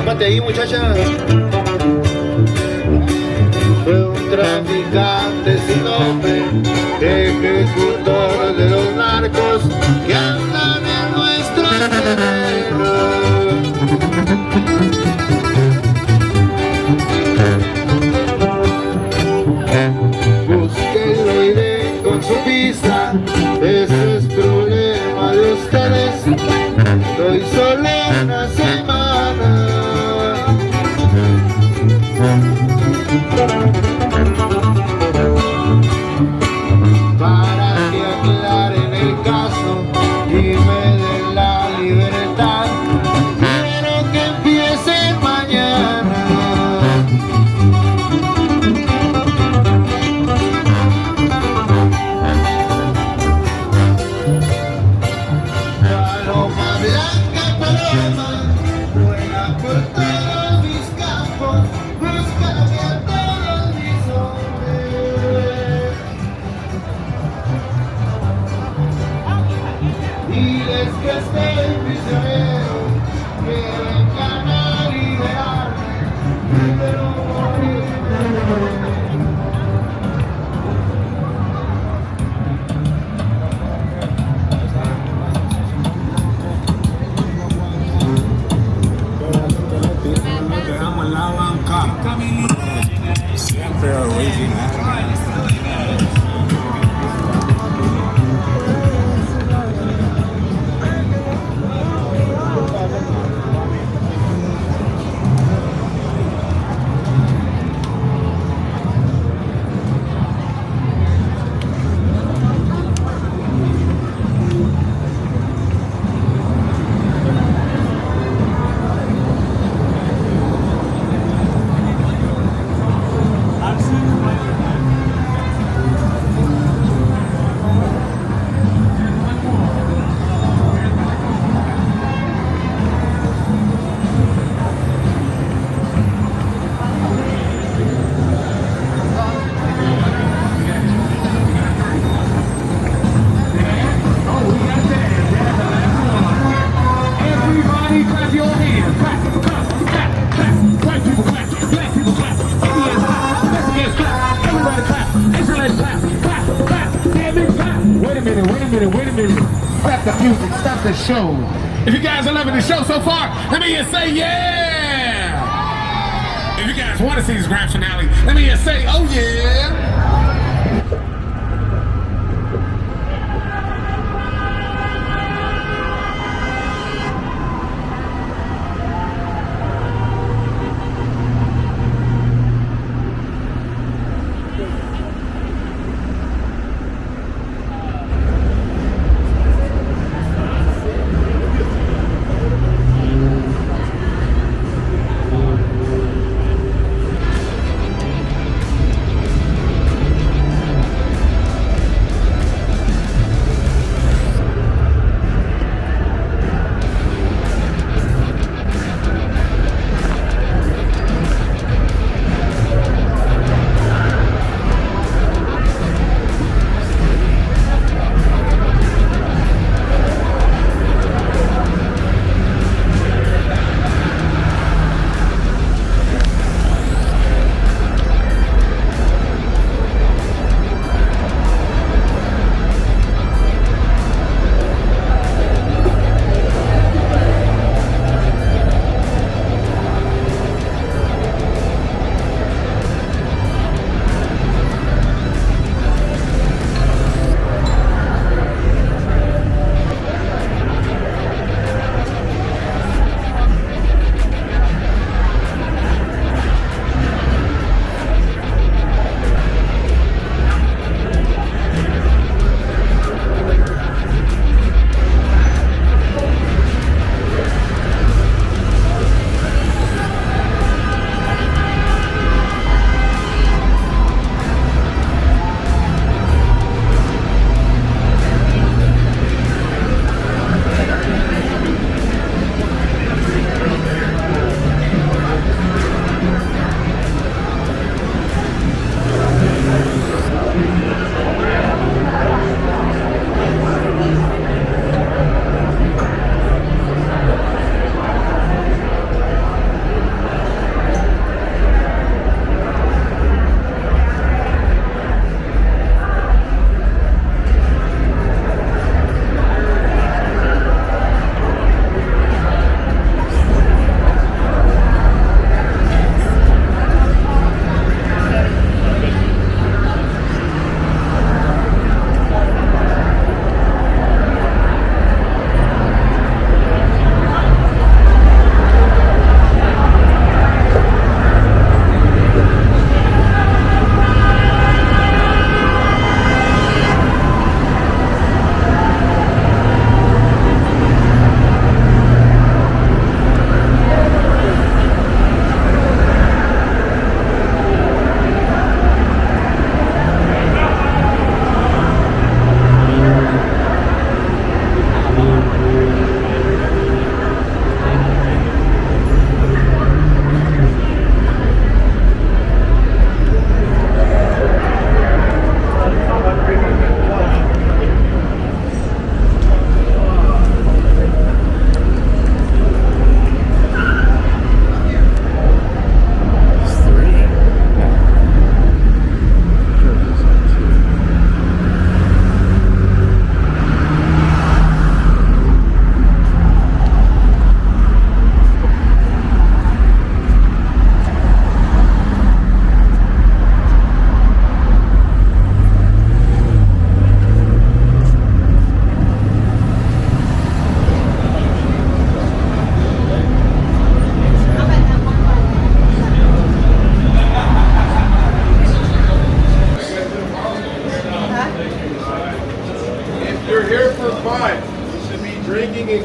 Tápate ahí, muchacha. Fue un traficante sin nombre, ejecutor de los narcos que andan en nuestro terreno. Búsquenlo y den con su pista, ese es problema de ustedes. Estoy solo una semana. Para que aclaren el caso y me den la libertad. Quiero que empiece mañana. Paloma blanca, paloma, vuela por todos mis campos, búscame a todos mis hombres. Diles que estoy prisionero, que vengan a liberarme, pero morirme. Siempre original. Wait a minute. Stop the music, stop the show. If you guys are loving the show so far, let me hear say yeah. If you guys want to see this grand finale, let me hear say oh yeah.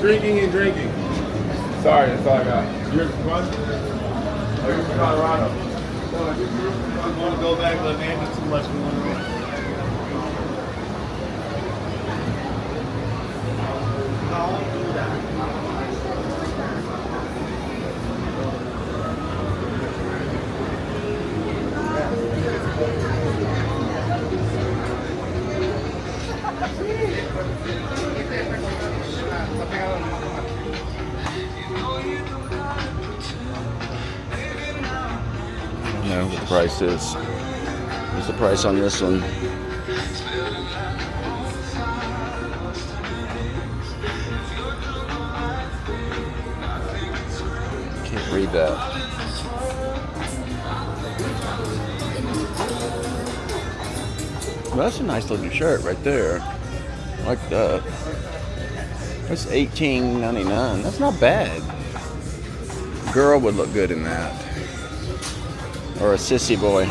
drinking and drinking. Sorry, that's all I got. You're from? Oh, you're from Colorado. We want to go back, but man, it's too much. We want to go. Don't do that. I don't know what the price is. What's the price on this one? Can't read that. Well, that's a nice looking shirt right there. I like that. That's $18.99. That's not bad. Girl would look good in that. Or a sissy boy.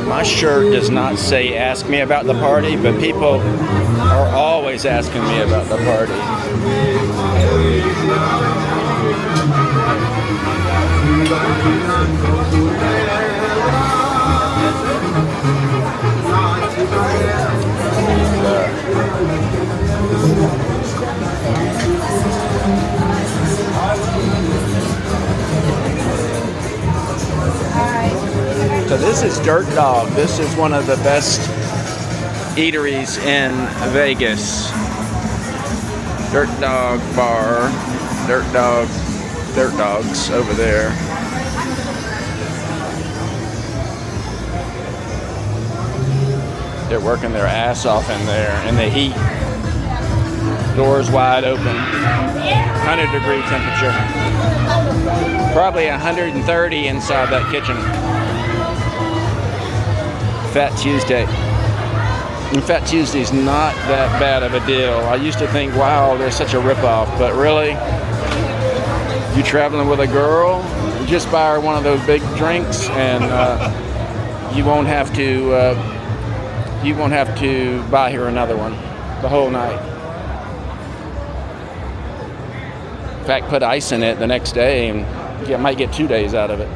My shirt does not say ask me about the party, but people are always asking me about the party. So this is Dirt Dog. This is one of the best eateries in Vegas. Dirt Dog Bar. Dirt Dogs over there. They're working their ass off in there in the heat. Doors wide open. 100-degree temperature. Probably 130 inside that kitchen. Fat Tuesday. And Fat Tuesday's not that bad of a deal. I used to think, wow, they're such a ripoff, but really, you traveling with a girl, just buy her one of those big drinks, and you won't have to buy her another one the whole night. In fact, put ice in it the next day, and you might get 2 days out of it.